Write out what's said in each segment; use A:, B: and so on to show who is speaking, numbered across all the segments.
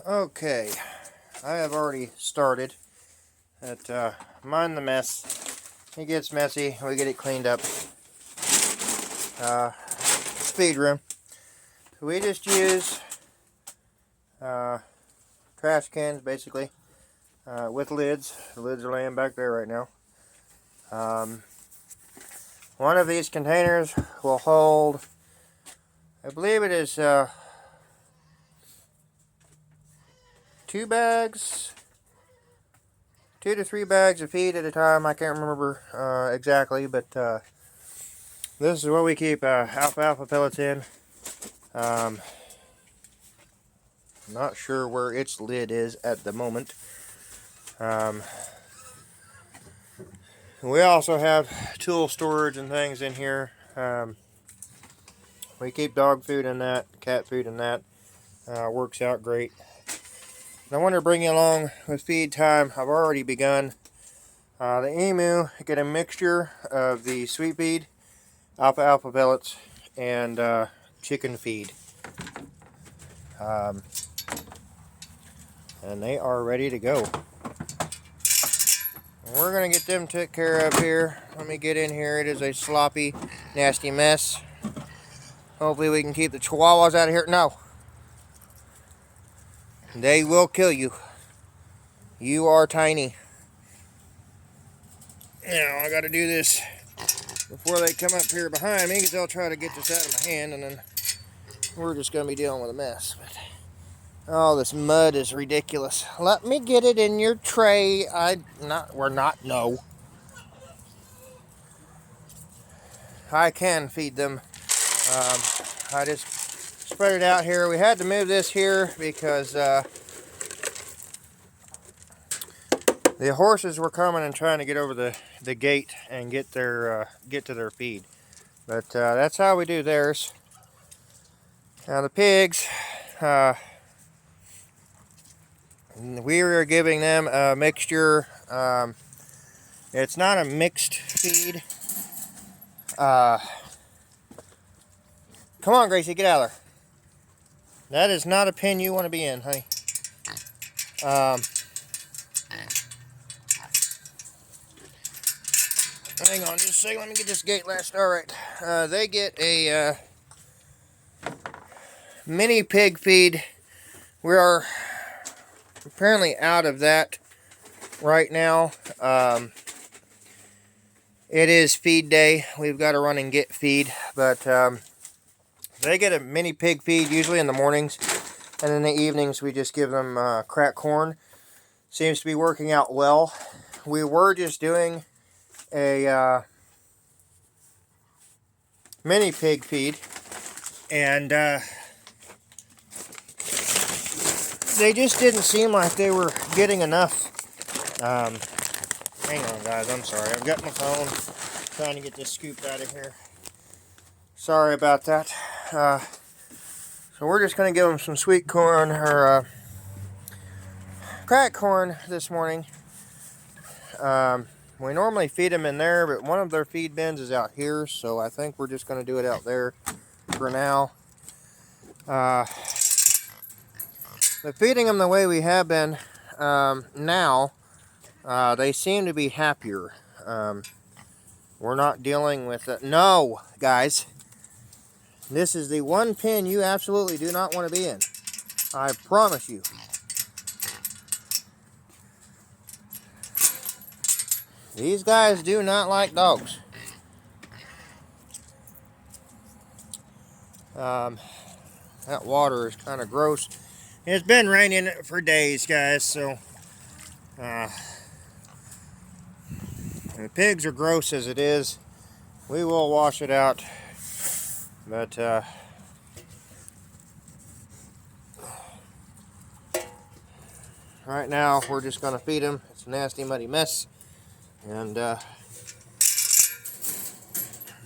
A: Okay, I have already started at Mind the Mess. It gets messy, we get it cleaned up. Feed room. So we just use trash cans basically with lids. The lids are laying back there right now. One of these containers will hold, I believe it is 2 bags, 2 to 3 bags of feed at a time. I can't remember exactly, but this is what we keep alfalfa pellets in. Not sure where its lid is at the moment. We also have tool storage and things in here. We keep dog food in that, cat food in that. Works out great. And I want to bring you along with feed time. I've already begun. The emu get a mixture of the sweet feed, alfalfa pellets, and chicken feed. And they are ready to go. We're going to get them took care of here. Let me get in here. It is a sloppy, nasty mess. Hopefully we can keep the chihuahuas out of here. No. They will kill you. You are tiny. Now, I got to do this before they come up here behind me, because they'll try to get this out of my hand, and then we're just going to be dealing with a mess. But, oh, this mud is ridiculous. Let me get it in your tray. No. I can feed them. I just spread it out here. We had to move this here because the horses were coming and trying to get over the gate and get to their feed. But that's how we do theirs. Now the pigs, we are giving them a mixture. It's not a mixed feed. Come on, Gracie, get out of there. That is not a pen you want to be in, honey. Hang on just a second. Let me get this gate latched. All right. They get a mini pig feed. We are apparently out of that right now. It is feed day. We've got to run and get feed, but they get a mini pig feed usually in the mornings, and in the evenings we just give them cracked corn. Seems to be working out well. We were just doing a mini pig feed, and they just didn't seem like they were getting enough. Hang on, guys, I'm sorry. I've got my phone trying to get this scooped out of here. Sorry about that. So we're just going to give them some sweet corn, or cracked corn this morning. We normally feed them in there, but one of their feed bins is out here, so I think we're just going to do it out there for now. But feeding them the way we have been now, they seem to be happier. We're not dealing with it. No, guys. This is the one pen you absolutely do not want to be in. I promise you. These guys do not like dogs. That water is kind of gross. It's been raining for days, guys, so the pigs are gross as it is. We will wash it out, but right now we're just going to feed them. It's a nasty, muddy mess, and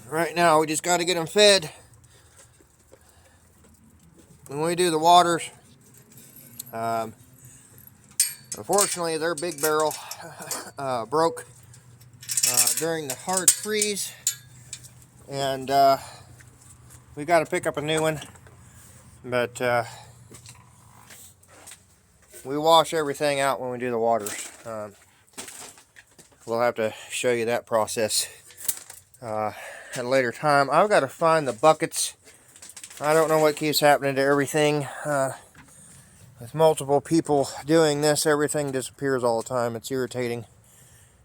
A: right now we just got to get them fed. When we do the waters, unfortunately their big barrel broke during the hard freeze, and we got to pick up a new one. But we wash everything out when we do the waters. We'll have to show you that process at a later time. I've got to find the buckets. I don't know what keeps happening to everything. With multiple people doing this, everything disappears all the time. It's irritating.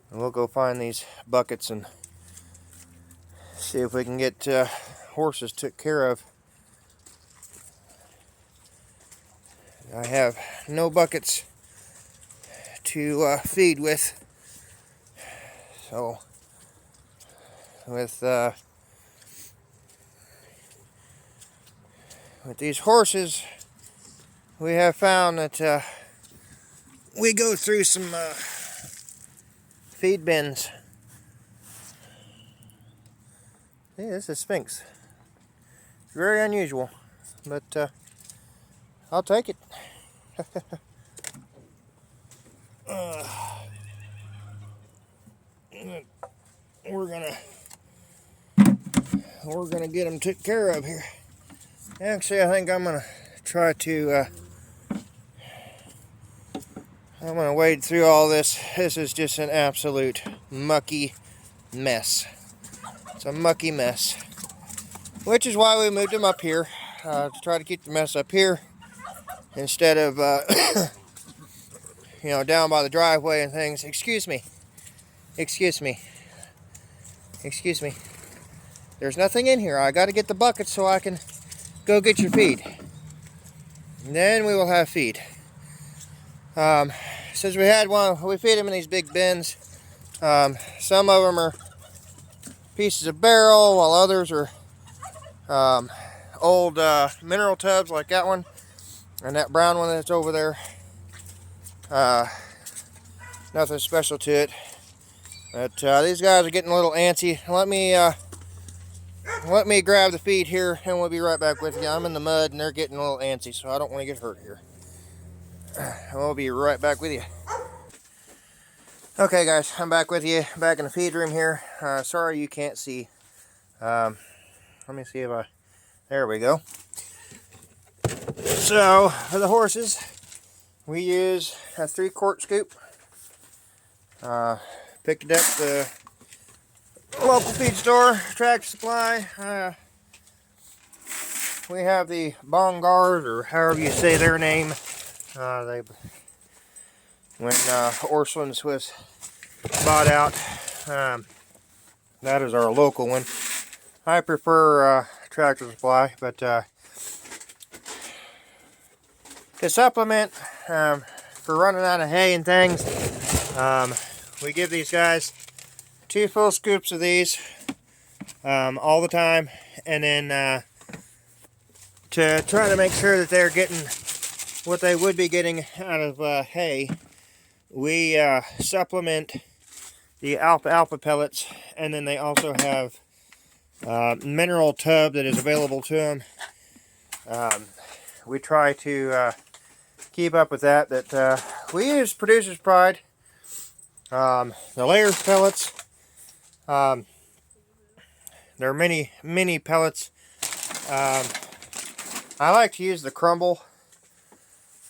A: And we'll go find these buckets and see if we can get horses took care of. I have no buckets to feed with. So with these horses, we have found that we go through some feed bins. Yeah, this is Sphinx. Very unusual, but I'll take it. We're gonna get them took care of here. Actually, I think I'm gonna try to. I'm gonna wade through all this. This is just an absolute mucky mess. It's a mucky mess, which is why we moved them up here to try to keep the mess up here instead of you know, down by the driveway and things. Excuse me. Excuse me. Excuse me. There's nothing in here. I got to get the bucket so I can go get your feed. And then we will have feed. Since we had one, we feed them in these big bins. Some of them are pieces of barrel, while others are old mineral tubs like that one. And that brown one that's over there. Nothing special to it. But these guys are getting a little antsy. Let me grab the feed here and we'll be right back with you. I'm in the mud and they're getting a little antsy, so I don't want to get hurt here. We'll be right back with you. Okay guys, I'm back with you, back in the feed room here. Sorry you can't see. Let me see if there we go. So, for the horses, we use a 3-quart scoop. Picked it up at the local feed store, Tractor Supply. We have the Bongars, or however you say their name. When Orscheln's was bought out, that is our local one. I prefer Tractor Supply, but to supplement for running out of hay and things, we give these guys 2 full scoops of these all the time, and then to try to make sure that they're getting what they would be getting out of hay, we supplement the alfalfa pellets, and then they also have mineral tub that is available to them. We try to keep up with that. We use Producer's Pride. The layers pellets. There are many pellets. I like to use the crumble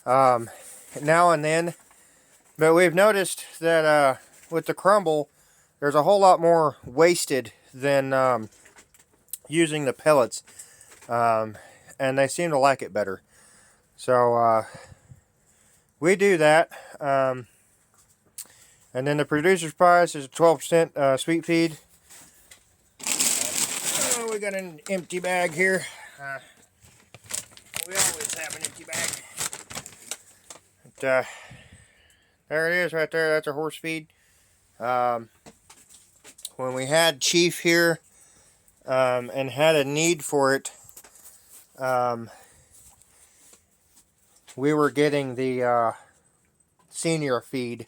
A: now and then, but we've noticed that with the crumble, there's a whole lot more wasted than using the pellets, and they seem to like it better. So we do that. And then the Producer's Prize is a 12% sweet feed. We got an empty bag here. We always have an empty bag. But, there it is right there. That's our horse feed. When we had Chief here and had a need for it, we were getting the senior feed.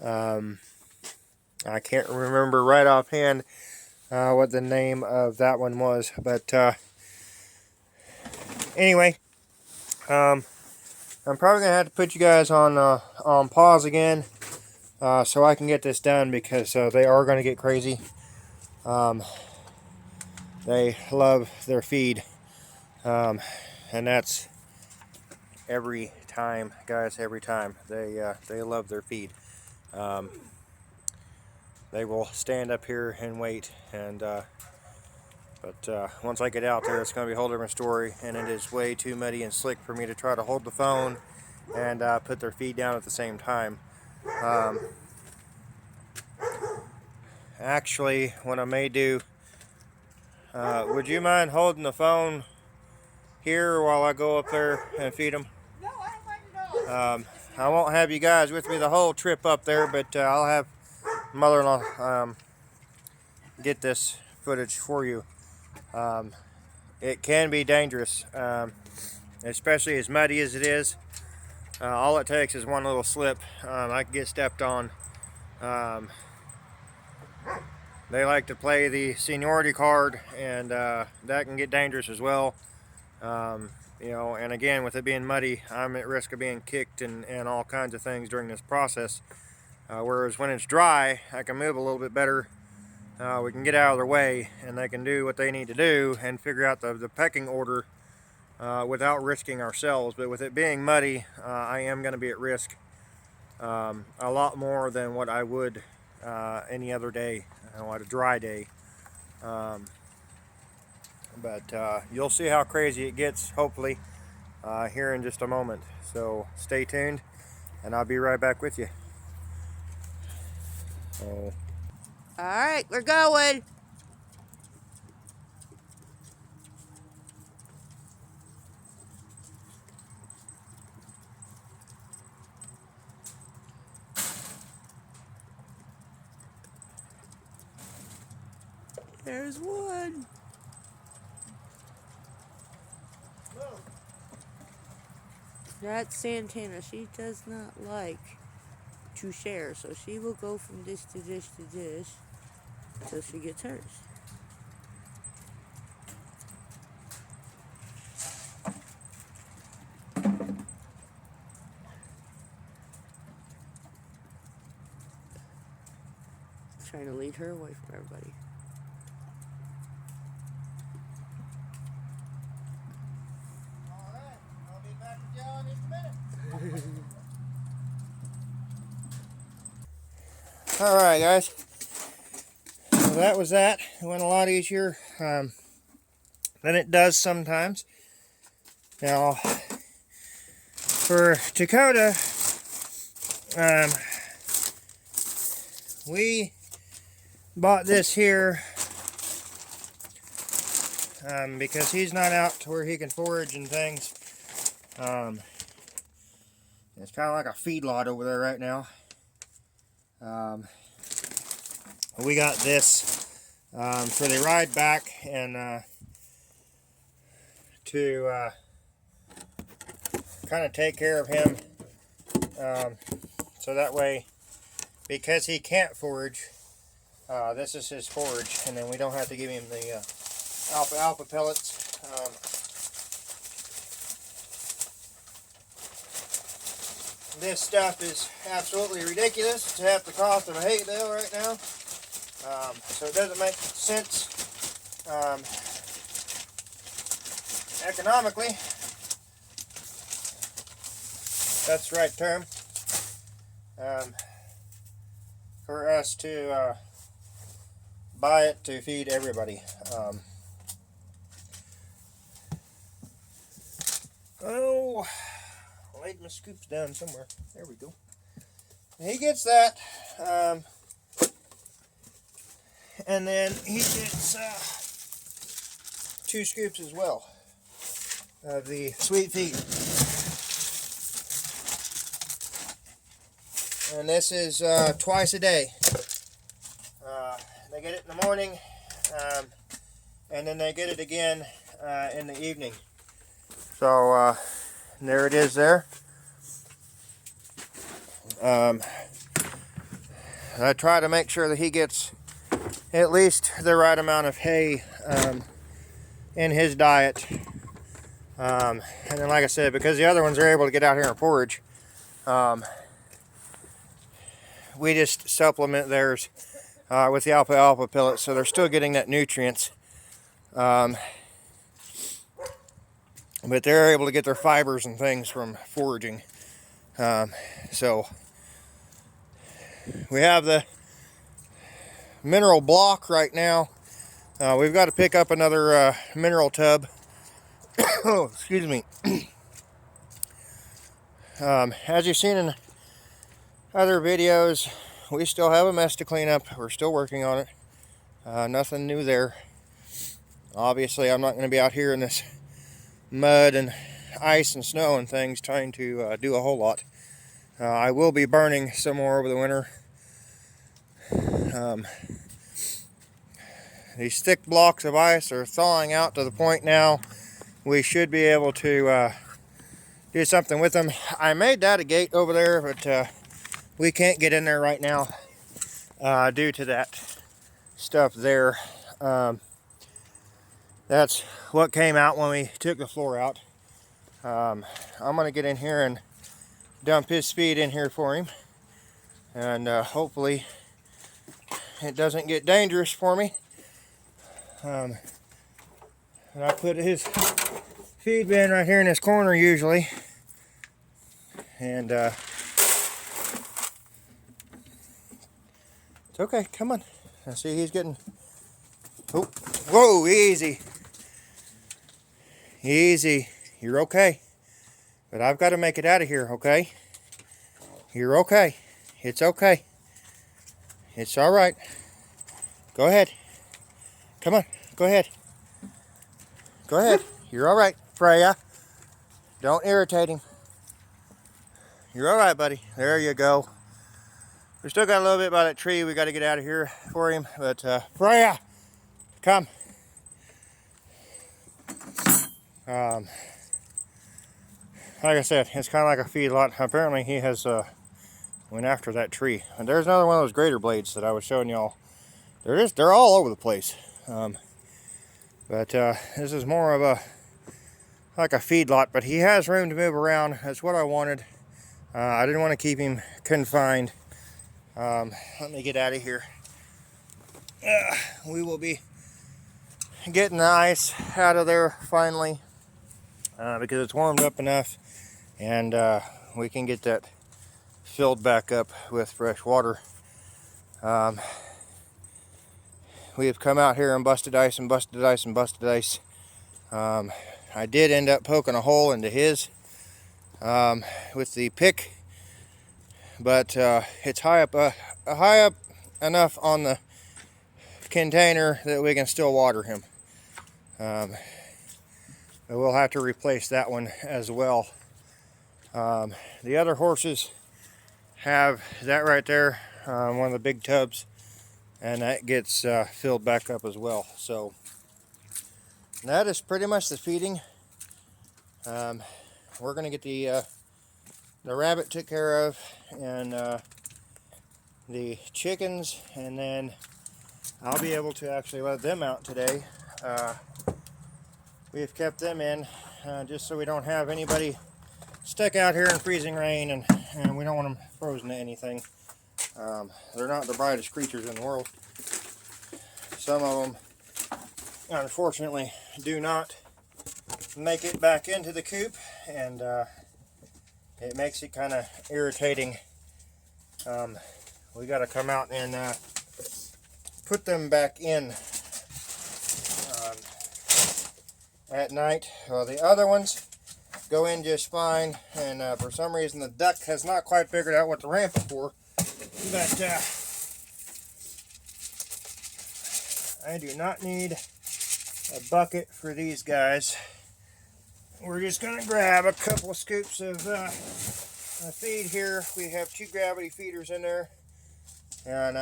A: I can't remember right offhand what the name of that one was, but anyway, I'm probably gonna have to put you guys on pause again so I can get this done, because they are gonna get crazy. They love their feed, and that's every time, guys, every time. They love their feed. They will stand up here and wait, and but once I get out there, it's going to be a whole different story, and it is way too muddy and slick for me to try to hold the phone and put their feed down at the same time. Actually, what I may do, would you mind holding the phone here while I go up there and feed them?
B: No, I don't mind at all.
A: I won't have you guys with me the whole trip up there, but I'll have mother-in-law get this footage for you. It can be dangerous, especially as muddy as it is. All it takes is one little slip. I can get stepped on. They like to play the seniority card, and that can get dangerous as well. You know, and again, with it being muddy, I'm at risk of being kicked and all kinds of things during this process. Whereas when it's dry, I can move a little bit better. We can get out of their way, and they can do what they need to do and figure out the pecking order without risking ourselves. But with it being muddy, I am going to be at risk a lot more than what I would any other day, on a dry day. But you'll see how crazy it gets, hopefully, here in just a moment. So stay tuned, and I'll be right back with you.
B: All right, we're going. There's one. That's Santana. She does not like to share, so she will go from this to this to this until she gets hers. Trying to lead her away from everybody.
A: Alright, I'll be back with y'all in just a minute. Alright, guys. So that was that. It went a lot easier than it does sometimes. Now, for Dakota, we bought this here because he's not out to where he can forage and things. It's kind of like a feedlot over there right now. We got this for the ride back and to kind of take care of him, so that way, because he can't forage, this is his forage, and then we don't have to give him the alfalfa pellets. This stuff is absolutely ridiculous. It's half the cost of a hay bale right now. So it doesn't make sense economically. That's the right term. For us to buy it to feed everybody. Oh, I laid my scoops down somewhere. There we go. He gets that, and then he gets 2 scoops as well of the sweet feed. And this is twice a day. They get it in the morning, and then they get it again in the evening. So there it is there. I try to make sure that he gets at least the right amount of hay in his diet. And then, like I said, because the other ones are able to get out here and forage, we just supplement theirs with the alfalfa pellets, so they're still getting that nutrients. but they're able to get their fibers and things from foraging. So we have the mineral block right now. We've got to pick up another mineral tub. Oh, excuse me. As you've seen in other videos, we still have a mess to clean up. We're still working on it. Nothing new there. Obviously, I'm not going to be out here in this mud and ice and snow and things trying to do a whole lot. I will be burning some more over the winter. These thick blocks of ice are thawing out to the point now we should be able to do something with them. I made that a gate over there, but we can't get in there right now due to that stuff there. That's what came out when we took the floor out. I'm going to get in here and dump his feed in here for him, and hopefully it doesn't get dangerous for me. And I put his feed bin right here in this corner usually, and it's okay. Come on. I see he's getting. Oh, whoa! Easy, easy. You're okay, but I've got to make it out of here. Okay? You're okay. It's okay. It's all right. Go ahead. Come on. Go ahead. Go ahead. You're all right, Freya. Don't irritate him. You're all right, buddy. There you go. We still got a little bit by that tree. We got to get out of here for him. But Freya, come. Like I said, it's kind of like a feedlot. Apparently, he has went after that tree. And there's another one of those grater blades that I was showing y'all. They're all over the place. But this is more of like a feedlot, but he has room to move around. That's what I wanted. I didn't want to keep him confined. Let me get out of here. We will be getting the ice out of there finally, because it's warmed up enough, and we can get that filled back up with fresh water. We have come out here and busted ice and busted ice and busted ice. I did end up poking a hole into his with the pick, but it's high up enough on the container that we can still water him. But we'll have to replace that one as well. The other horses have that right there, one of the big tubs, and that gets filled back up as well. So that is pretty much the feeding. We're going to get the rabbit took care of, and the chickens, and then I'll be able to actually let them out today. We've kept them in just so we don't have anybody stuck out here in freezing rain, and we don't want them frozen to anything. They're not the brightest creatures in the world. Some of them, unfortunately, do not make it back into the coop, and it makes it kind of irritating. We got to come out and put them back in at night. Well, the other ones go in just fine, and for some reason the duck has not quite figured out what the ramp is for. But I do not need a bucket for these guys. We're just going to grab a couple of scoops of feed here. We have 2 gravity feeders in there, and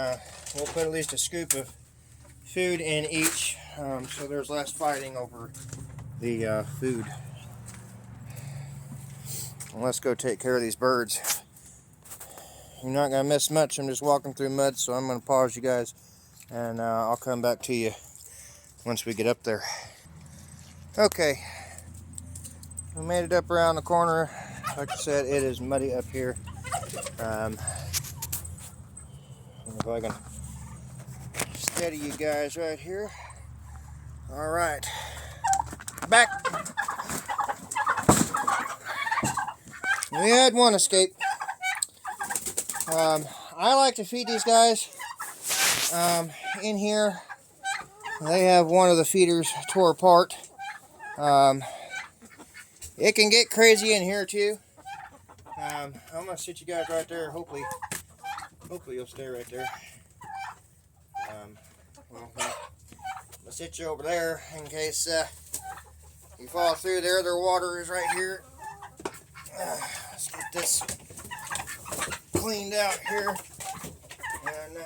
A: we'll put at least a scoop of food in each, so there's less fighting over the food. And let's go take care of these birds. You're not going to miss much. I'm just walking through mud, so I'm going to pause you guys, and I'll come back to you once we get up there. Okay, we made it up around the corner. Like I said, it is muddy up here. If I can steady you guys right here. All right, back. We had one escape. I like to feed these guys in here. They have one of the feeders tore apart. It can get crazy in here too. I'm gonna sit you guys right there. Hopefully you'll stay right there. Well, I'm gonna sit you over there in case you fall through there. Their water is right here. Let's get this cleaned out here. And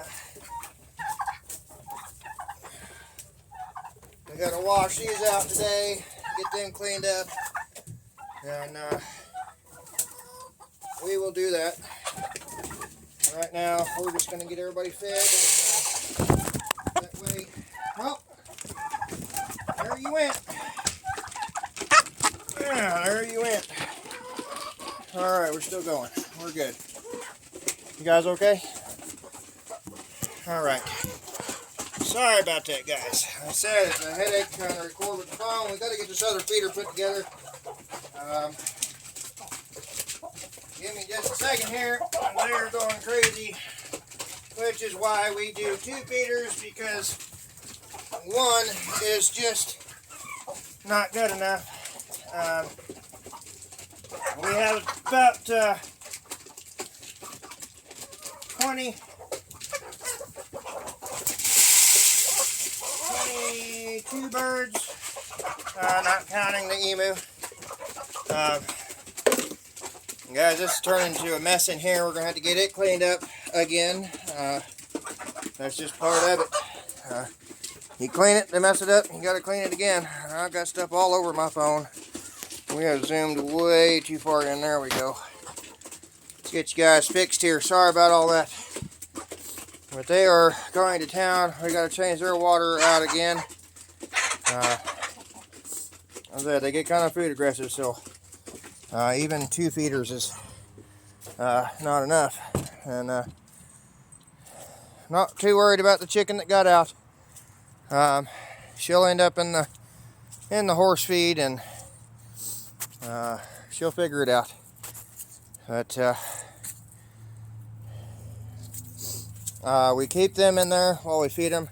A: we gotta wash these out today, get them cleaned up, and we will do that. Right now, we're just gonna get everybody fed, and that way, well, there you went. Yeah, there you went. All right, we're still going. We're good. You guys okay? All right. Sorry about that, guys. I said it's a headache trying to record with the phone. We got to get this other feeder put together. Give me just a second here. They're going crazy, which is why we do 2 feeders, because one is just not good enough. We have about 22 birds, not counting the emu. Guys, this is turning into a mess in here. We're going to have to get it cleaned up again. That's just part of it. You clean it, they mess it up, you got to clean it again. I've got stuff all over my phone. We have zoomed way too far in. There we go. Let's get you guys fixed here. Sorry about all that. But they are going to town. We got to change their water out again. They get kind of food aggressive, so even 2 feeders is not enough. And not too worried about the chicken that got out. She'll end up in the horse feed, and she'll figure it out. But we keep them in there while we feed them,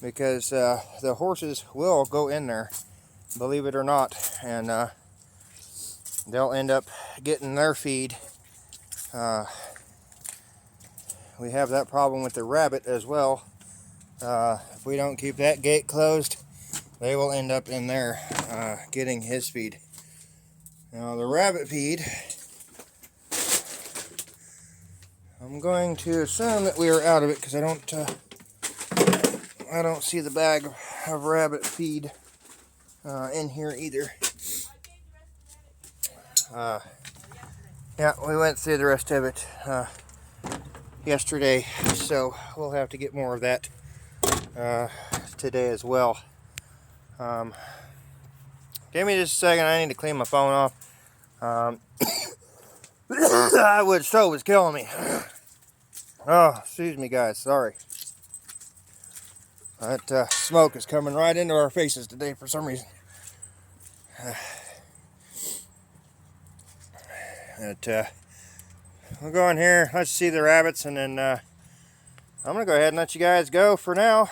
A: because the horses will go in there, believe it or not, and they'll end up getting their feed. We have that problem with the rabbit as well. If we don't keep that gate closed, they will end up in there getting his feed. Now the rabbit feed, I'm going to assume that we are out of it, because I don't see the bag of rabbit feed in here either. Yeah, we went through the rest of it yesterday, so we'll have to get more of that today as well. Give me just a second. I need to clean my phone off. That wood stove is killing me. Oh, excuse me, guys. Sorry. That smoke is coming right into our faces today for some reason. We'll go in here. Let's see the rabbits, and then I'm gonna go ahead and let you guys go for now.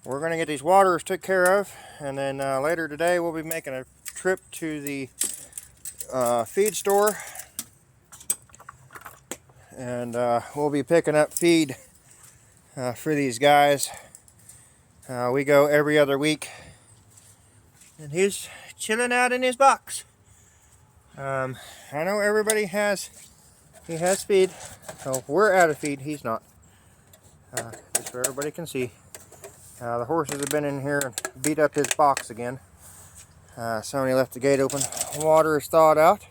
A: We're gonna get these waters took care of, and then later today we'll be making a trip to the feed store, and we'll be picking up feed for these guys. We go every other week, and he's chilling out in his box. I know everybody has feed, so we're out of feed. He's not. Just so everybody can see. The horses have been in here and beat up his box again. Somebody left the gate open. Water is thawed out.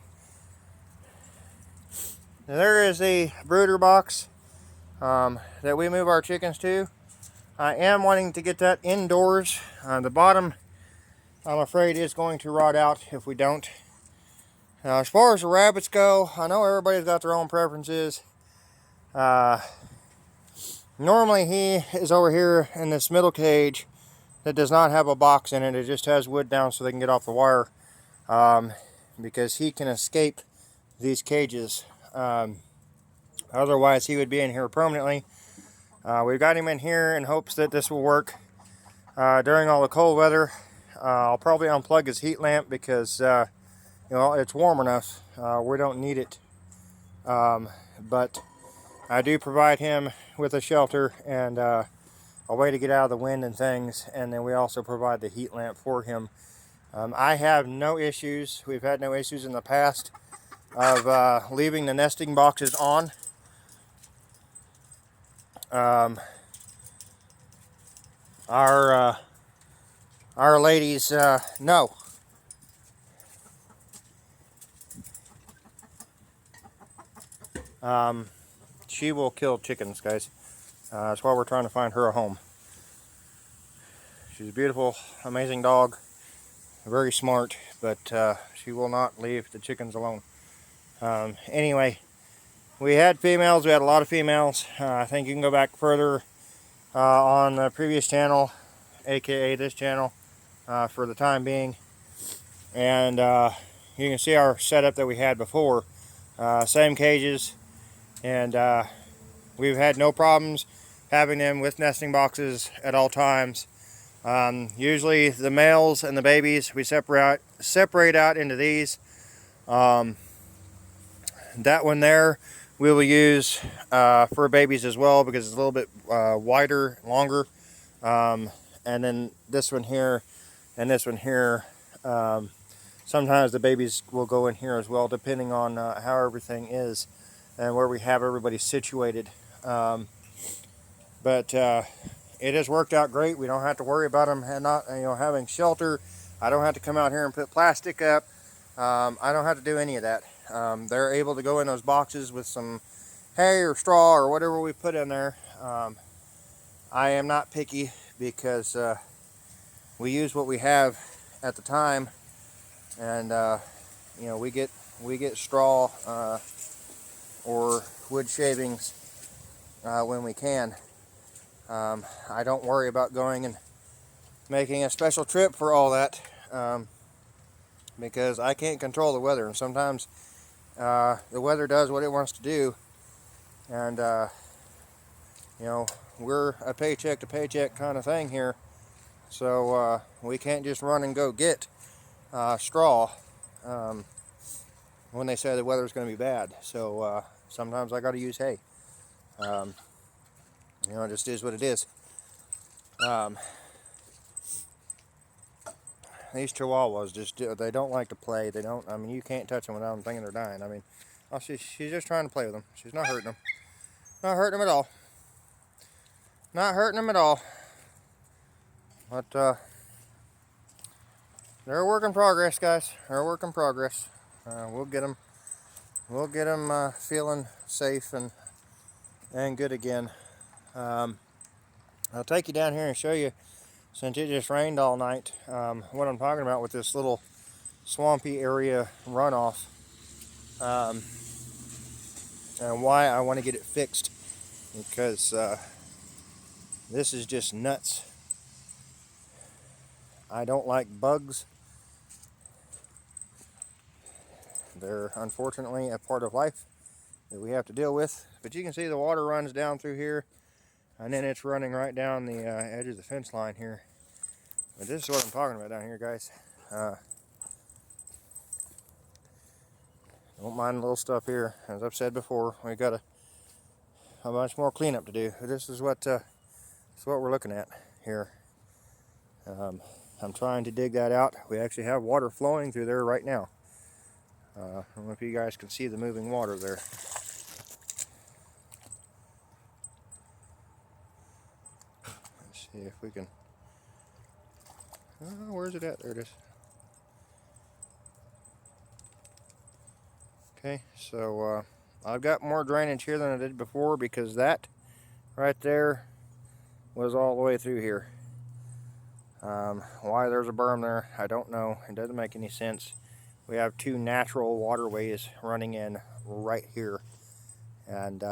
A: Now, there is a brooder box that we move our chickens to. I am wanting to get that indoors. The bottom, I'm afraid, is going to rot out if we don't. As far as the rabbits go, I know everybody's got their own preferences. Normally he is over here in this middle cage that does not have a box in it. It just has wood down so they can get off the wire. because he can escape these cages. Otherwise, he would be in here permanently. We've got him in here in hopes that this will work during all the cold weather. I'll probably unplug his heat lamp because it's warm enough. We don't need it. But I do provide him with a shelter and a way to get out of the wind and things, and then we also provide the heat lamp for him. I have no issues. We've had no issues in the past of leaving the nesting boxes on. Our ladies know. She will kill chickens, guys. That's why we're trying to find her a home. She's a beautiful, amazing dog. Very smart, but she will not leave the chickens alone. Anyway, we had females. We had a lot of females. I think you can go back further on the previous channel, aka this channel, for the time being. And you can see our setup that we had before. Same cages. And we've had no problems having them with nesting boxes at all times. Usually the males and the babies we separate out into these. That one there we will use for babies as well because it's a little bit wider, longer. And then this one here and this one here. Sometimes the babies will go in here as well, depending on how everything is and where we have everybody situated. But it has worked out great. We don't have to worry about them having shelter. I don't have to come out here and put plastic up. I don't have to do any of that. They're able to go in those boxes with some hay or straw or whatever we put in there. I am not picky because we use what we have at the time, and we get straw or wood shavings when we can. I don't worry about going and making a special trip for all that because I can't control the weather, and sometimes the weather does what it wants to do, and we're a paycheck to paycheck kind of thing here, so we can't just run and go get straw when they say the weather's going to be bad. So sometimes I got to use hay. It just is what it is. These Chihuahuas they don't like to play. They don't. I mean, you can't touch them without them thinking they're dying. I mean, she's just trying to play with them. She's not hurting them. Not hurting them at all. Not hurting them at all. But they're a work in progress, guys. They're a work in progress. We'll get them. We'll get them feeling safe and good again. I'll take you down here and show you, since it just rained all night, what I'm talking about with this little swampy area runoff, and why I want to get it fixed, because this is just nuts. I don't like bugs. They're unfortunately a part of life that we have to deal with, but you can see the water runs down through here, and then it's running right down the edge of the fence line here. But this is what I'm talking about down here, guys. Don't mind the little stuff here. As I've said before, we got a bunch more cleanup to do. This is what we're looking at here. I'm trying to dig that out. We actually have water flowing through there right now. I don't know if you guys can see the moving water there. Let's see if we can. Oh, where's it at? There it is. Okay, so I've got more drainage here than I did before, because that right there was all the way through here. Why there's a berm there, I don't know. It doesn't make any sense. We have two natural waterways running in right here, and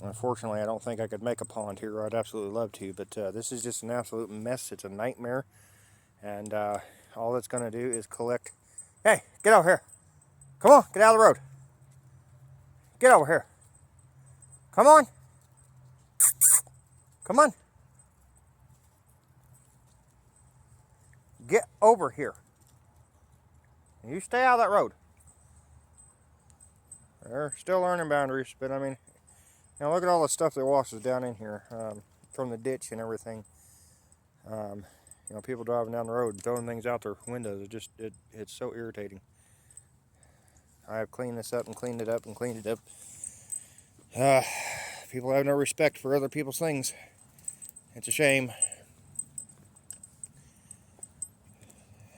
A: unfortunately I don't think I could make a pond here. I'd absolutely love to, but this is just an absolute mess. It's a nightmare, and all it's going to do is collect. Hey, get over here. Come on, get out of the road. Get over here. Come on. Come on. Get over here. You stay out of that road. They're still learning boundaries, but I mean, now look at all the stuff that washes down in here from the ditch and everything. You know, people driving down the road and throwing things out their windows. It's so irritating. I have cleaned this up and cleaned it up and cleaned it up. People have no respect for other people's things. It's a shame.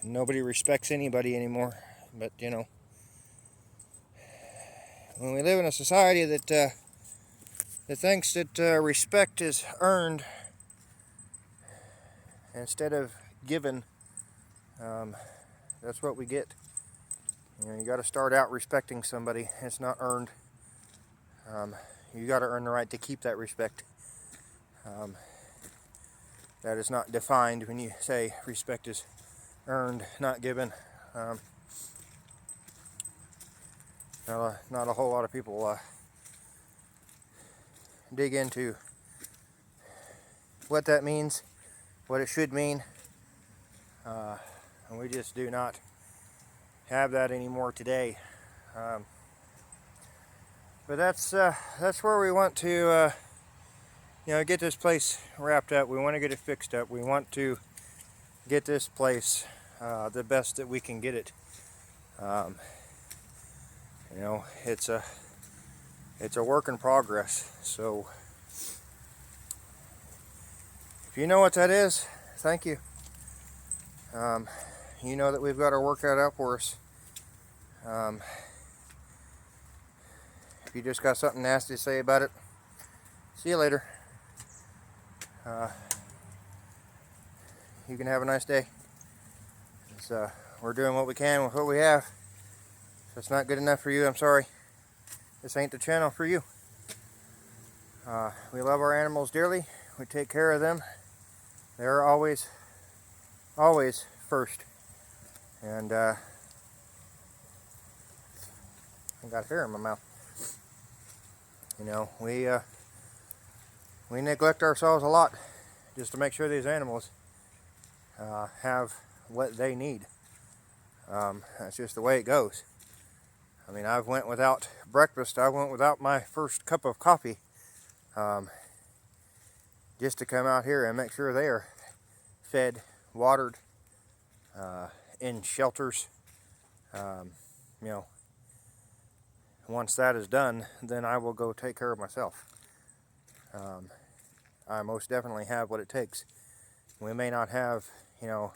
A: Nobody respects anybody anymore. But, you know, when we live in a society that thinks that respect is earned instead of given, that's what we get. You know, you got to start out respecting somebody. It's not earned. You got to earn the right to keep that respect. That is not defined when you say respect is earned, not given. Not a whole lot of people dig into what that means, what it should mean, and we just do not have that anymore today. But that's where we want to you know, get this place wrapped up. We want to get it fixed up. We want to get this place the best that we can get it. You know, it's a work in progress. So if you know what that is, thank you. You know that we've got our work cut out for us. If you just got something nasty to say about it, see you later. You can have a nice day. We're doing what we can with what we have. If it's not good enough for you, I'm sorry. This ain't the channel for you. We love our animals dearly. We take care of them. They're always first. And I got hair in my mouth. You know, we neglect ourselves a lot just to make sure these animals have what they need. That's just the way it goes. I mean, I've went without breakfast. I went without my first cup of coffee just to come out here and make sure they are fed, watered, in shelters. You know, once that is done, then I will go take care of myself. I most definitely have what it takes. We may not have, you know,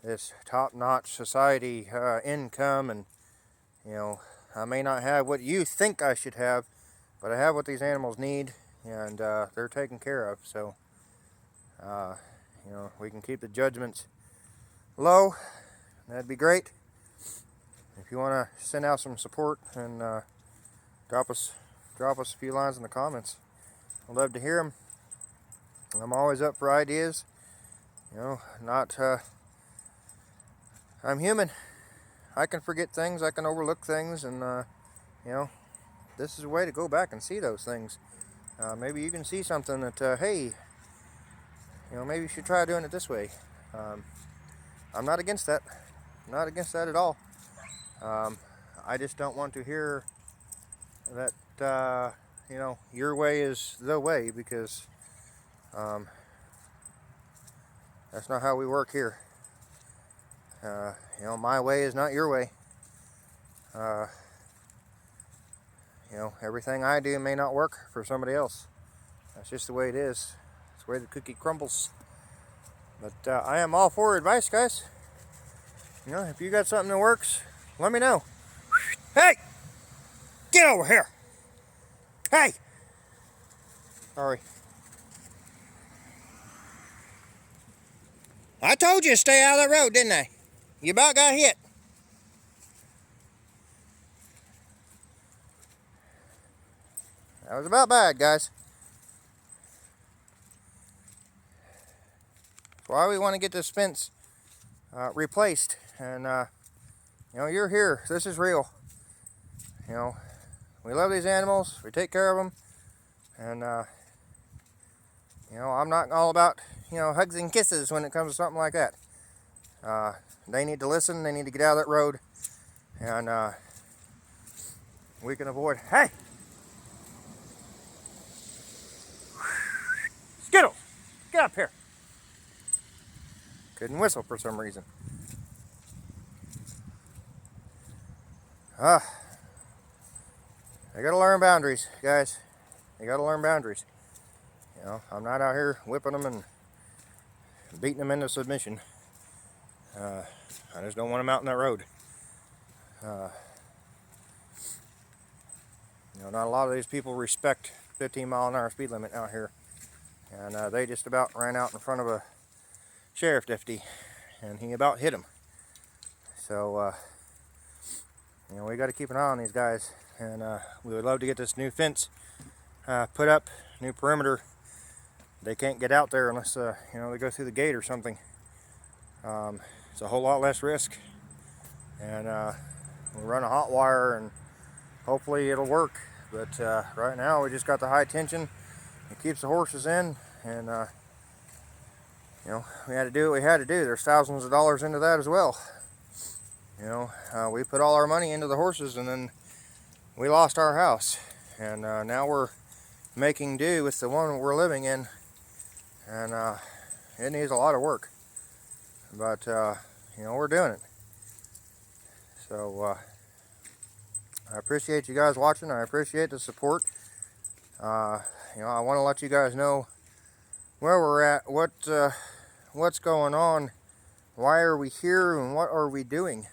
A: this top-notch society income, and you know, I may not have what you think I should have, but I have what these animals need, and they're taken care of. So you know, we can keep the judgments low. That'd be great. If you want to send out some support and drop us a few lines in the comments, I'd love to hear them. I'm always up for ideas. You know, I'm human. I can forget things, I can overlook things, and you know, this is a way to go back and see those things. Maybe you can see something that, hey, you know, maybe you should try doing it this way. I'm not against that. I'm not against that at all. I just don't want to hear that, you know, your way is the way, because that's not how we work here. You know, my way is not your way. You know, everything I do may not work for somebody else. That's just the way it is. It's the way the cookie crumbles. But I am all for advice, guys. You know, if you got something that works, let me know. Hey! Get over here! Hey! Sorry. I told you to stay out of the road, didn't I? You about got hit. That was about bad, guys. That's why we want to get this fence replaced. And you know, you're here. This is real. You know, we love these animals. We take care of them. And you know, I'm not all about, you know, hugs and kisses when it comes to something like that. They need to listen. They need to get out of that road. And we can avoid. Hey! Skittles! Get up here! Couldn't whistle for some reason. They gotta learn boundaries, guys. They gotta learn boundaries. You know, I'm not out here whipping them and beating them into submission. I just don't want them out in that road. You know, not a lot of these people respect 15-mile-an-hour speed limit out here. And they just about ran out in front of a sheriff deputy, and he about hit him. So, you know, we got to keep an eye on these guys, and we would love to get this new fence put up, new perimeter. They can't get out there unless, you know, they go through the gate or something. It's a whole lot less risk, and we run a hot wire, and hopefully it'll work. But right now we just got the high tension. It keeps the horses in, and you know, we had to do what we had to do. There's thousands of dollars into that as well. You know, we put all our money into the horses, and then we lost our house, and now we're making do with the one we're living in, and it needs a lot of work, but you know, we're doing it. So I appreciate you guys watching. I appreciate the support. You know, I want to let you guys know where we're at, what's going on, why are we here, and what are we doing.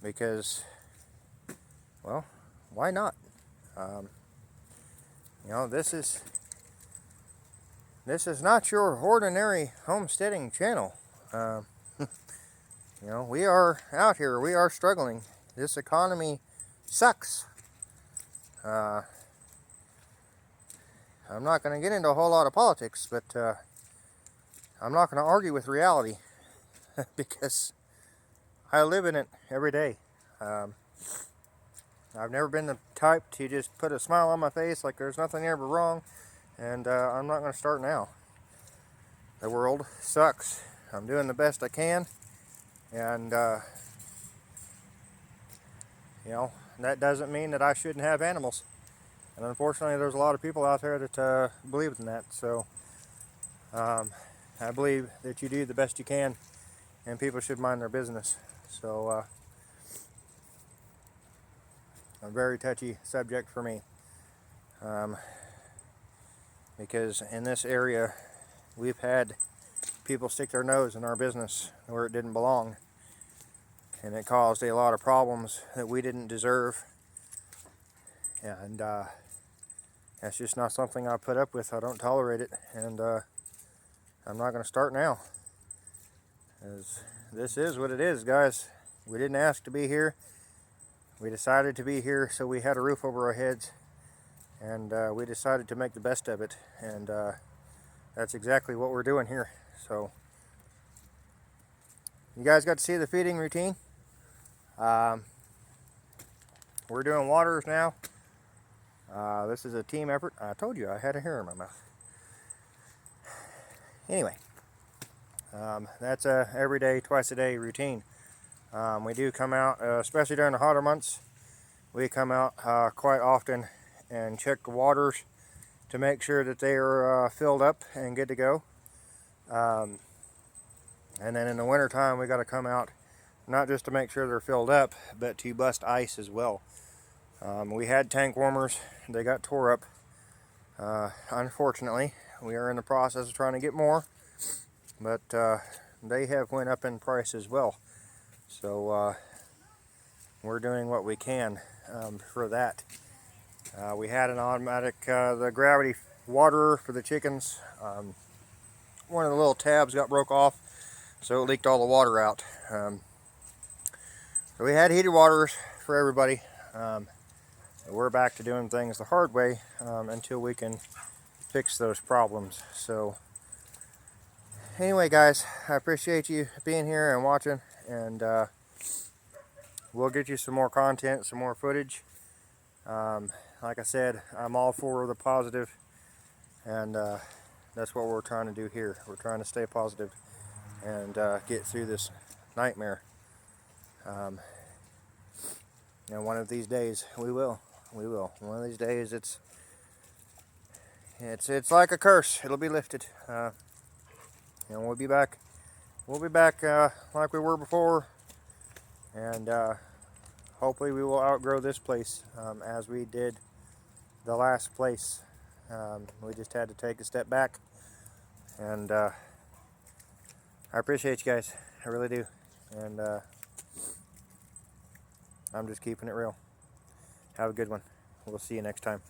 A: Because, well, why not? You know, this is not your ordinary homesteading channel. You know, we are out here. We are struggling. This economy sucks. I'm not going to get into a whole lot of politics, but I'm not going to argue with reality because I live in it every day. I've never been the type to just put a smile on my face like there's nothing ever wrong, and I'm not going to start now. The world sucks. I'm doing the best I can, and you know, that doesn't mean that I shouldn't have animals. And unfortunately, there's a lot of people out there that believe in that. So I believe that you do the best you can, and people should mind their business. So a very touchy subject for me, because in this area we've had people stick their nose in our business where it didn't belong, and it caused a lot of problems that we didn't deserve. And that's just not something I put up with. I don't tolerate it, and I'm not going to start now. As this is what it is, guys. We didn't ask to be here. We decided to be here, so we had a roof over our heads, and we decided to make the best of it, and that's exactly what we're doing here. So you guys got to see the feeding routine. We're doing waters now. This is a team effort. I told you I had a hair in my mouth. Anyway, that's a everyday, twice a day routine. We do come out, especially during the hotter months, we come out quite often and check the waters to make sure that they are filled up and good to go. And then in the winter time, we got to come out not just to make sure they're filled up, but to bust ice as well. We had tank warmers. They got tore up. Unfortunately, we are in the process of trying to get more, but they have went up in price as well. So we're doing what we can for that. We had an automatic, the gravity waterer for the chickens. One of the little tabs got broke off, so it leaked all the water out. So we had heated waterers for everybody. We're back to doing things the hard way until we can fix those problems. So anyway, guys, I appreciate you being here and watching, and we'll get you some more content, some more footage. Like I said, I'm all for the positive, and that's what we're trying to do here. We're trying to stay positive and get through this nightmare. And one of these days, we will. We will. One of these days, it's like a curse. It'll be lifted. And we'll be back. We'll be back like we were before, and hopefully we will outgrow this place as we did the last place. We just had to take a step back, and I appreciate you guys. I really do, and I'm just keeping it real. Have a good one. We'll see you next time.